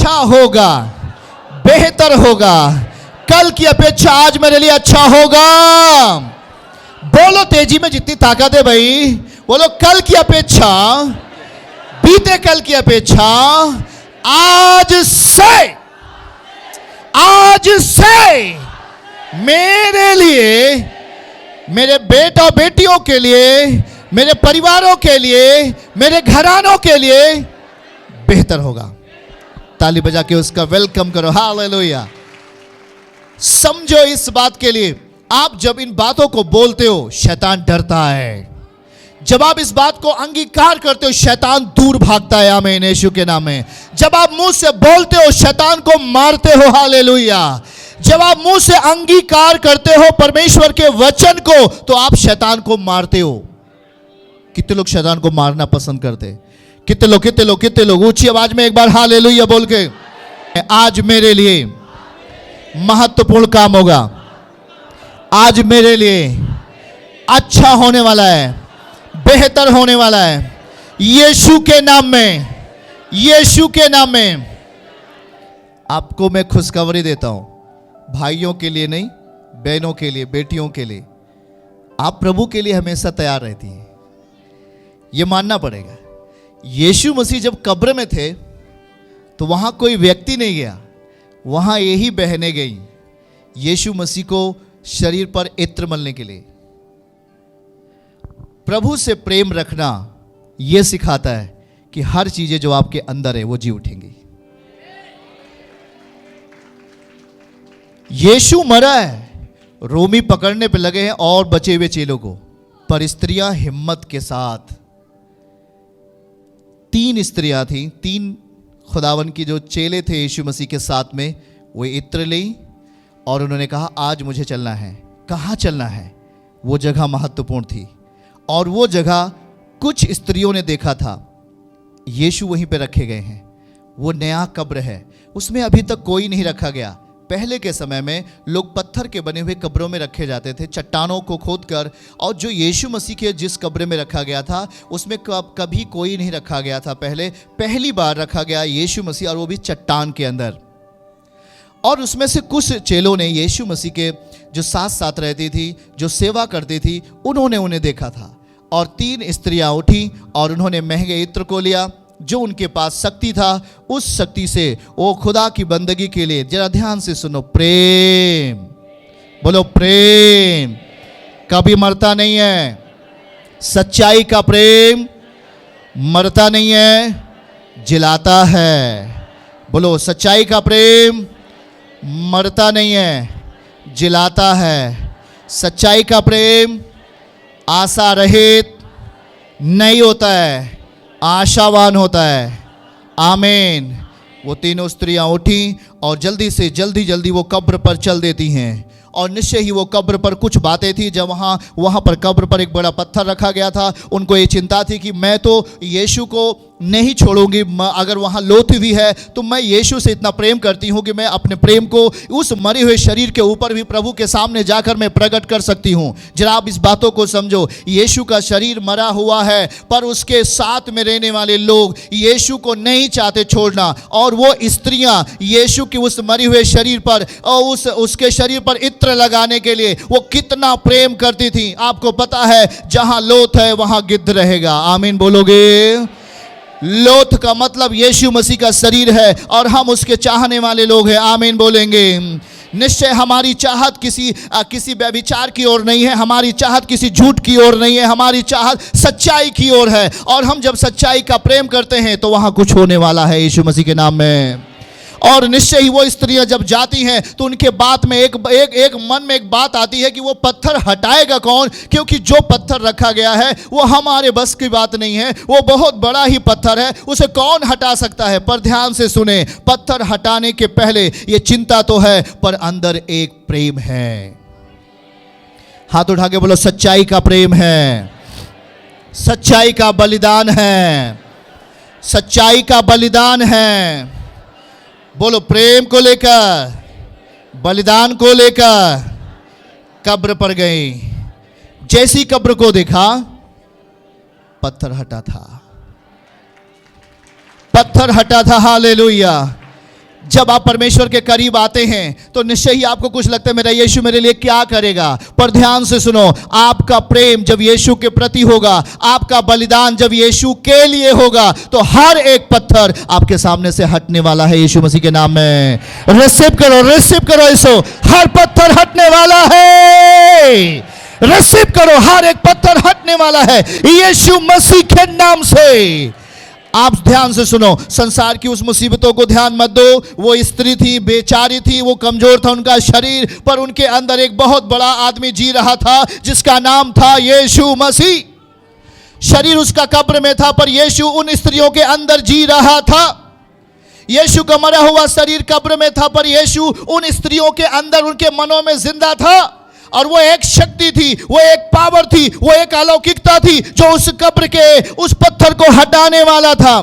अच्छा होगा, बेहतर होगा, कल की अपेक्षा आज मेरे लिए अच्छा होगा। बोलो तेजी में जितनी ताकत है भाई, बोलो कल की अपेक्षा, बीते कल की अपेक्षा आज से मेरे लिए, मेरे बेटा बेटियों के लिए, मेरे परिवारों के लिए, मेरे घरानों के लिए बेहतर होगा। ताली बजा के उसका वेलकम करो। हालेलुया। समझो इस बात के लिए, आप जब इन बातों को बोलते हो शैतान डरता है। जब आप इस बात को अंगीकार करते हो शैतान दूर भागता है। आमीन, यीशु के नाम में। जब आप मुंह से बोलते हो शैतान को मारते हो। हालेलुया। जब आप मुंह से अंगीकार करते हो परमेश्वर के वचन को, तो आप शैतान को मारते हो। कितने लोग शैतान को मारना पसंद करते? कितने लोग ऊंची आवाज में एक बार हालेलुया बोल के। आज मेरे लिए महत्वपूर्ण काम होगा, आज मेरे लिए अच्छा होने वाला है, बेहतर होने वाला है। यीशु के नाम में, यीशु के नाम में आपको मैं खुशखबरी देता हूं। भाइयों के लिए नहीं, बहनों के लिए, बेटियों के लिए, आप प्रभु के लिए हमेशा तैयार रहती हैं। यह मानना पड़ेगा। यीशु मसीह जब कब्र में थे तो वहां कोई व्यक्ति नहीं गया, वहां यही बहनें गई यीशु मसीह को शरीर पर इत्र मलने के लिए। प्रभु से प्रेम रखना यह सिखाता है कि हर चीजें जो आपके अंदर है वो जी उठेंगी। यीशु मरा है, रोमी पकड़ने पे लगे हैं और बचे हुए चेलों को, पर स्त्रियां हिम्मत के साथ, 3 स्त्रियां थी, 3 खुदावन की जो चेले थे यीशु मसीह के साथ में, वो इत्र ली और उन्होंने कहा आज मुझे चलना है। कहाँ चलना है? वो जगह महत्वपूर्ण थी और वो जगह कुछ स्त्रियों ने देखा था। यीशु वहीं पे रखे गए हैं। वो नया कब्र है, उसमें अभी तक कोई नहीं रखा गया। पहले के समय में लोग पत्थर के बने हुए कब्रों में रखे जाते थे, चट्टानों को खोदकर, और जो यीशु मसीह के जिस कब्र में रखा गया था उसमें कभी कोई नहीं रखा गया था। पहली बार रखा गया यीशु मसीह, और वो भी चट्टान के अंदर। और उसमें से कुछ चेलों ने यीशु मसीह के जो साथ साथ रहती थी, जो सेवा करती थी, उन्होंने उन्हें देखा था। और 3 स्त्रियां उठी और उन्होंने महंगे इत्र को लिया, जो उनके पास शक्ति था, उस शक्ति से वो खुदा की बंदगी के लिए, जरा ध्यान से सुनो, प्रेम, बोलो प्रेम कभी मरता नहीं है। सच्चाई का प्रेम मरता नहीं है, जिलाता है। बोलो सच्चाई का प्रेम मरता नहीं है, जिलाता है। सच्चाई का प्रेम आशा रहित नहीं होता है, आशावान होता है। आमीन। वो तीनों स्त्रियां उठी और जल्दी वो कब्र पर चल देती हैं। और निश्चय ही वो कब्र पर कुछ बातें थी। जब वहाँ पर कब्र पर एक बड़ा पत्थर रखा गया था, उनको ये चिंता थी कि मैं तो यीशु को नहीं छोड़ूंगी, अगर वहाँ लोथ भी है तो मैं यीशु से इतना प्रेम करती हूँ कि मैं अपने प्रेम को उस मरे हुए शरीर के ऊपर भी प्रभु के सामने जाकर मैं प्रकट कर सकती हूँ। जरा आप इस बातों को समझो, यीशु का शरीर मरा हुआ है, पर उसके साथ में रहने वाले लोग यीशु को नहीं चाहते छोड़ना। और वो स्त्रियाँ यीशु की उस मरे हुए शरीर पर और उसके शरीर पर इत्र लगाने के लिए वो कितना प्रेम करती थी। आपको पता है, जहाँ लोथ है वहाँ गिद्ध रहेगा। आमीन बोलोगे? लोथ का मतलब यीशु मसीह का शरीर है और हम उसके चाहने वाले लोग हैं। आमीन बोलेंगे? निश्चय हमारी चाहत किसी व्यभिचार की ओर नहीं है, हमारी चाहत किसी झूठ की ओर नहीं है, हमारी चाहत सच्चाई की ओर है। और हम जब सच्चाई का प्रेम करते हैं तो वहाँ कुछ होने वाला है यीशु मसीह के नाम में। और निश्चय ही वो स्त्रियां जब जाती हैं तो उनके बात में एक मन में एक बात आती है कि वो पत्थर हटाएगा कौन, क्योंकि जो पत्थर रखा गया है वो हमारे बस की बात नहीं है, वो बहुत बड़ा ही पत्थर है, उसे कौन हटा सकता है। पर ध्यान से सुने, पत्थर हटाने के पहले ये चिंता तो है, पर अंदर एक प्रेम है। हाथ उठा के बोलो, सच्चाई का प्रेम है, सच्चाई का बलिदान है, सच्चाई का बलिदान है। बोलो, प्रेम को लेकर, बलिदान को लेकर कब्र पर गई। जैसी कब्र को देखा, पत्थर हटा था, पत्थर हटा था। हालेलुया। जब आप परमेश्वर के करीब आते हैं तो निश्चय ही आपको कुछ लगता है मेरा यीशु मेरे लिए क्या करेगा। पर ध्यान से सुनो, आपका प्रेम जब यीशु के प्रति होगा, आपका बलिदान जब यीशु के लिए होगा, तो हर एक पत्थर आपके सामने से हटने वाला है यीशु मसीह के नाम में। रिसीव करो इसो, हर पत्थर हटने वाला है। रिसीव करो, हर एक पत्थर हटने वाला है यीशु मसीह के नाम से। आप ध्यान से सुनो, संसार की उस मुसीबतों को ध्यान मत दो। वो स्त्री थी, बेचारी थी, वो कमजोर था उनका शरीर, पर उनके अंदर एक बहुत बड़ा आदमी जी रहा था जिसका नाम था यीशु मसीह। शरीर उसका कब्र में था, पर यीशु उन स्त्रियों के अंदर जी रहा था। यीशु का मरा हुआ शरीर कब्र में था, पर यीशु उन स्त्रियों के अंदर, उनके मनों में जिंदा था। और वो एक शक्ति थी, वो एक पावर थी, वो एक अलौकिकता थी जो उस कब्र के उस पत्थर को हटाने वाला था।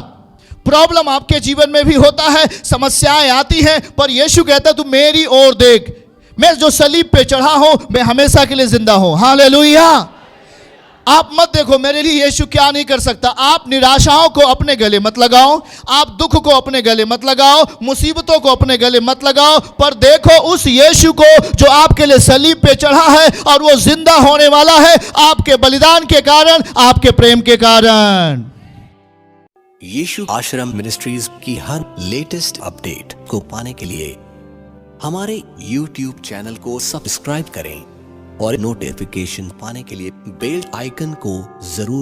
प्रॉब्लम आपके जीवन में भी होता है, समस्याएं आती हैं, पर यीशु कहता है तू मेरी ओर देख, मैं जो सलीब पे चढ़ा हूं, मैं हमेशा के लिए जिंदा हूं। हालेलुया। आप मत देखो मेरे लिए यीशु क्या नहीं कर सकता। आप निराशाओं को अपने गले मत लगाओ, आप दुख को अपने गले मत लगाओ, मुसीबतों को अपने गले मत लगाओ, पर देखो उस यीशु को जो आपके लिए सलीब पे चढ़ा है और वो जिंदा होने वाला है आपके बलिदान के कारण, आपके प्रेम के कारण। यीशु आश्रम मिनिस्ट्रीज की हर लेटेस्ट अपडेट को पाने के लिए हमारे YouTube चैनल को सब्सक्राइब करें और नोटिफिकेशन पाने के लिए बेल आइकन को जरूर